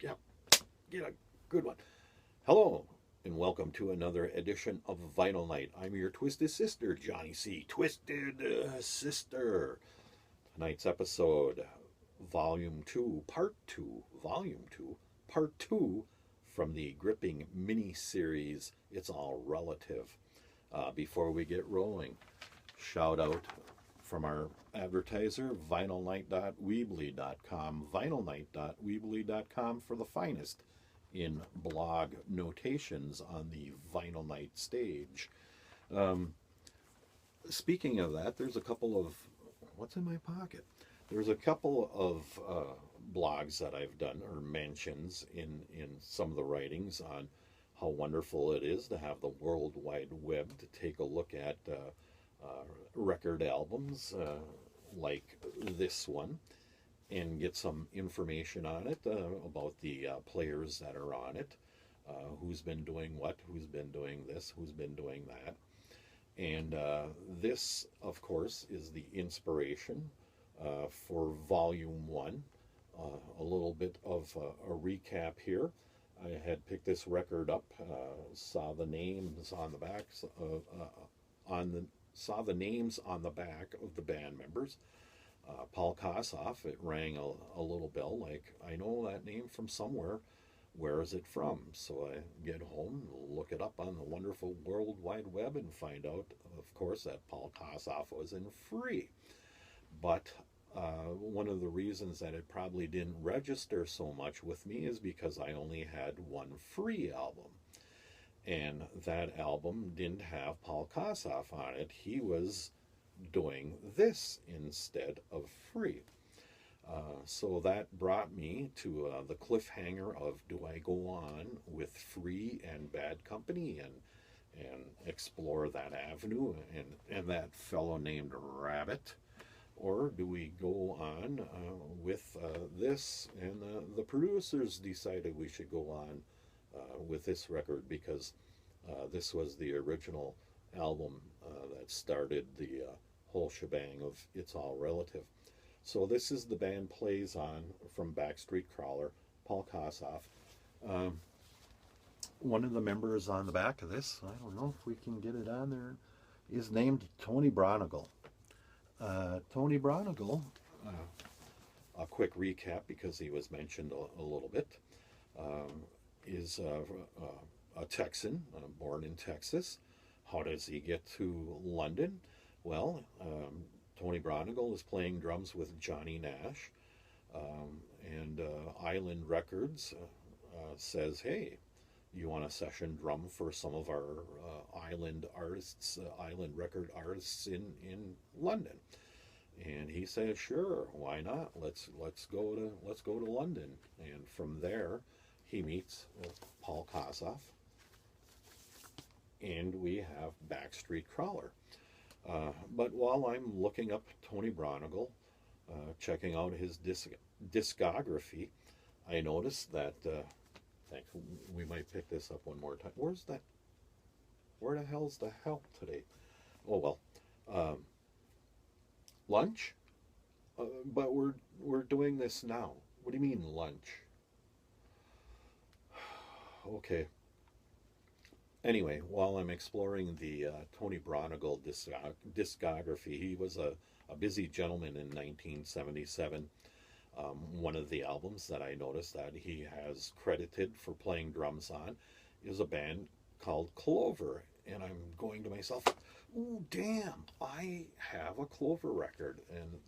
Yeah, get a good one. Hello, and welcome to another edition of Vinyl Night. I'm your twisted sister, Johnny C. Twisted Sister. Tonight's episode, Volume 2, Part 2, Volume 2, Part 2 from the gripping mini series, It's All Relative. Before we get rolling, shout out from our advertiser, vinylnight.weebly.com, vinylnight.weebly.com for the finest in blog notations on the Vinyl Night stage. Um, Speaking of that, there's a couple of what's in my pocket. There's a couple of blogs that I've done or mentions in some of the writings on how wonderful it is to have the World Wide Web to take a look at record albums like this one and get some information on it about the players that are on it, who's been doing what, who's been doing this, who's been doing that. And this, of course, is the inspiration for Volume 1. A little bit of a recap here. I had picked this record up, saw the names on the back, saw the names on the back of the band members. Paul Kossoff, it rang a little bell, like, I know that name from somewhere. Where is it from? So I get home, look it up on the wonderful World Wide Web, and find out, of course, that Paul Kossoff was in Free. But one of the reasons that it probably didn't register so much with me is because I only had one Free album. And that album didn't have Paul Kossoff on it. He was doing this instead of Free. So that brought me to the cliffhanger of do I go on with Free and Bad Company and explore that avenue and that fellow named Rabbit, or do we go on with this? And the producers decided we should go on with this record because this was the original album that started the whole shebang of It's All Relative. So this is the band plays on from Backstreet Crawler, Paul Kossoff. One of the members on the back of this, I don't know if we can get it on there, is named Tony Bronigal. Tony Bronigal, a quick recap because he was mentioned a little bit, is a Texan, born in Texas. How does he get to London? Well, Tony Bronigal is playing drums with Johnny Nash, and Island Records says, hey, you want a session drum for some of our island artists, island record artists in London? And he says, sure, why not? Let's go to London. And from there, he meets Paul Kossoff, and we have Backstreet Crawler. But while I'm looking up Tony Bronigal, checking out his discography, I noticed that, we might pick this up one more time. Where's that? Where the hell's the help today? Oh, well. Lunch? But we're doing this now. What do you mean lunch? Okay. Anyway, while I'm exploring the Tony Bronigal discography, he was a busy gentleman in 1977. One of the albums that I noticed that he has credited for playing drums on is a band called Clover. And I'm going to myself, oh, damn, I have a Clover record. And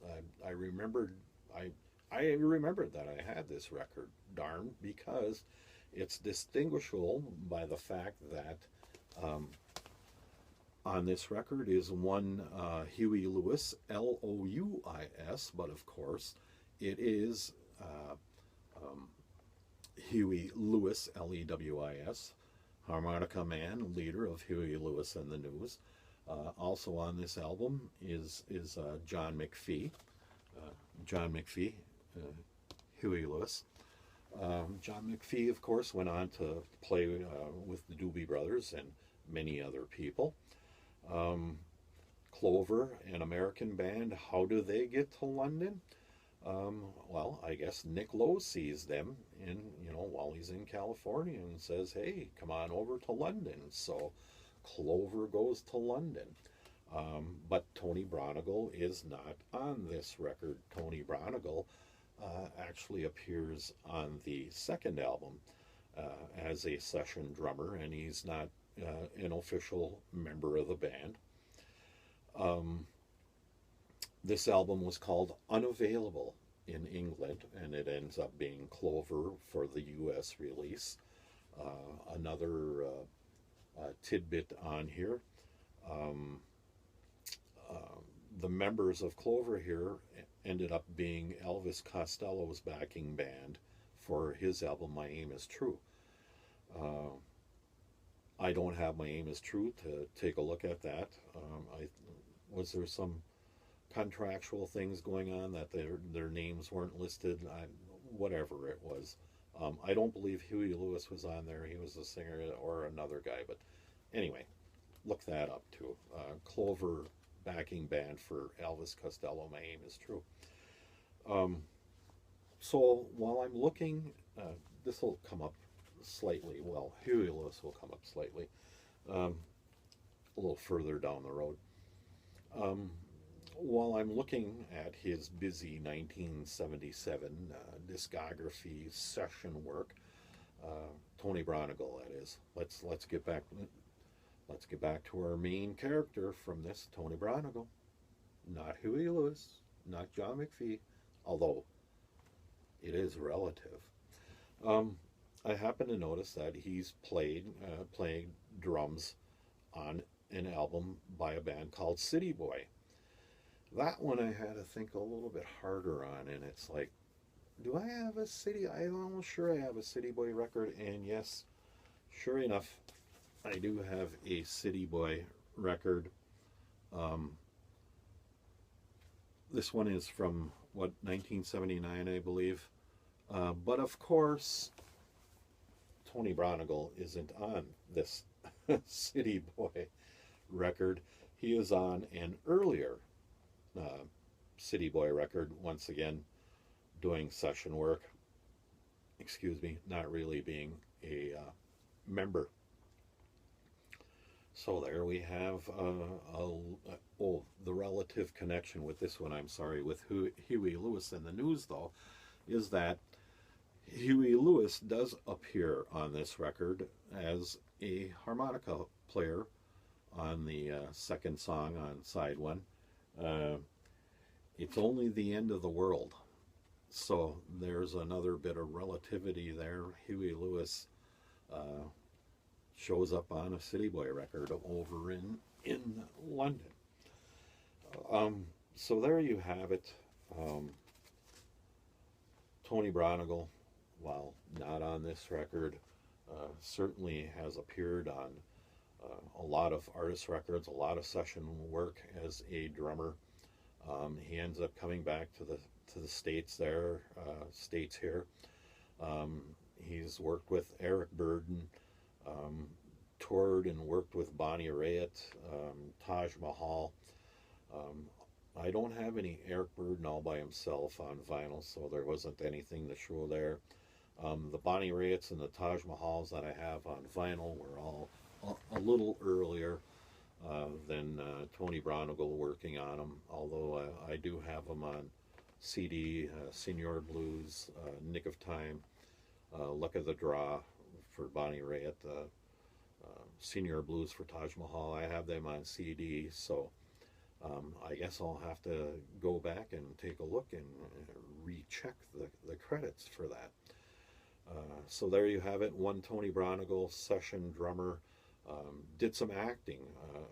I remembered that I had this record, darn, because it's distinguishable by the fact that on this record is one Huey Lewis, Louis, but of course it is Huey Lewis, Lewis, harmonica man, leader of Huey Lewis and the News. Also on this album is John McPhee. John McPhee, Huey Lewis. John McPhee, of course, went on to play with the Doobie Brothers and many other people. Clover, an American band, how do they get to London? Well, I guess Nick Lowe sees them in, while he's in California and says, hey, come on over to London. So Clover goes to London. But Tony Bronigal is not on this record. Tony Bronigal actually appears on the second album as a session drummer, and he's not an official member of the band. This album was called Unavailable in England, and it ends up being Clover for the US release. Another tidbit on here. The members of Clover here ended up being Elvis Costello's backing band for his album My Aim Is True. I don't have My Aim Is True to take a look at that. Was there some contractual things going on that their names weren't listed? Whatever it was. I don't believe Huey Lewis was on there. He was the singer, or another guy. But anyway, look that up too. Clover backing band for Elvis Costello, My Aim Is True. So while I'm looking, this will come up slightly. Well, Huey Lewis will come up slightly, a little further down the road. While I'm looking at his busy 1977 discography session work, Tony Bronigal, that is. Let's get back. Let's get back to our main character from this, Tony Bronigal. Not Huey Lewis, not John McPhee, although it is relative. I happen to notice that he's playing drums on an album by a band called City Boy. That one I had to think a little bit harder on, and it's like, do I have a City? I'm almost sure I have a City Boy record, and yes, sure enough, I do have a City Boy record. This one is from, 1979, I believe. But of course, Tony Bronigal isn't on this City Boy record. He is on an earlier City Boy record, once again, doing session work. Excuse me, not really being a member. So there we have the relative connection with this one, I'm sorry, with Huey Lewis in the news, though, is that Huey Lewis does appear on this record as a harmonica player on the second song on side one. It's only the end of the world. So there's another bit of relativity there. Huey Lewis shows up on a City Boy record over in London. So there you have it. Tony Bronigal, while not on this record, certainly has appeared on a lot of artist records, a lot of session work as a drummer. He ends up coming back to the States here. He's worked with Eric Burdon, toured and worked with Bonnie Raitt, Taj Mahal. I don't have any Eric Burdon all by himself on vinyl, so there wasn't anything to show there. The Bonnie Raitts and the Taj Mahals that I have on vinyl were all a little earlier than Tony Bronigal working on them, although I do have them on CD, Senior Blues, Nick of Time, Luck of the Draw for Bonnie Raitt, Senior Blues for Taj Mahal. I have them on CD, so I guess I'll have to go back and take a look and recheck the credits for that. So there you have it, one Tony Bronigal session drummer. Did some acting.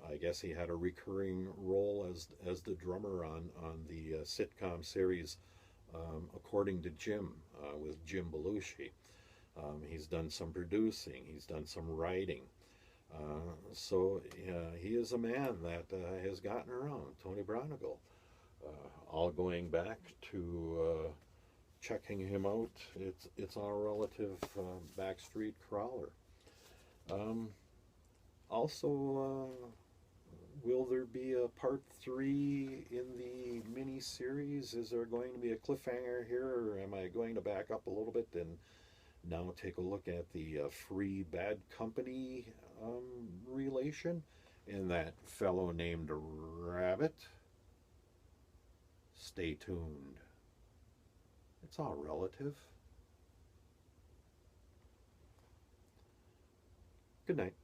I guess he had a recurring role as the drummer on the sitcom series According to Jim with Jim Belushi. He's done some producing. He's done some writing. So he is a man that has gotten around, Tony Bronigal. All going back to checking him out. It's our relative backstreet crawler. Also, Will there be a part three in the mini series? Is there going to be a cliffhanger here, or am I going to back up a little bit and now take a look at the free bad company relation and that fellow named Rabbit? Stay tuned. It's all relative. Good night.